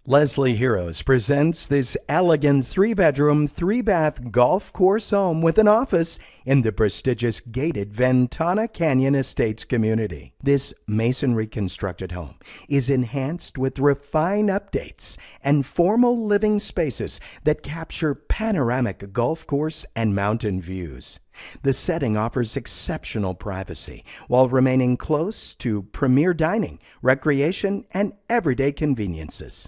Leslie Heroes presents this elegant 3-bedroom, 3-bath golf course home with an office in the prestigious gated Ventana Canyon Estates community. This masonry constructed home is enhanced with refined updates and formal living spaces that capture panoramic golf course and mountain views. The setting offers exceptional privacy while remaining close to premier dining, recreation, and everyday conveniences.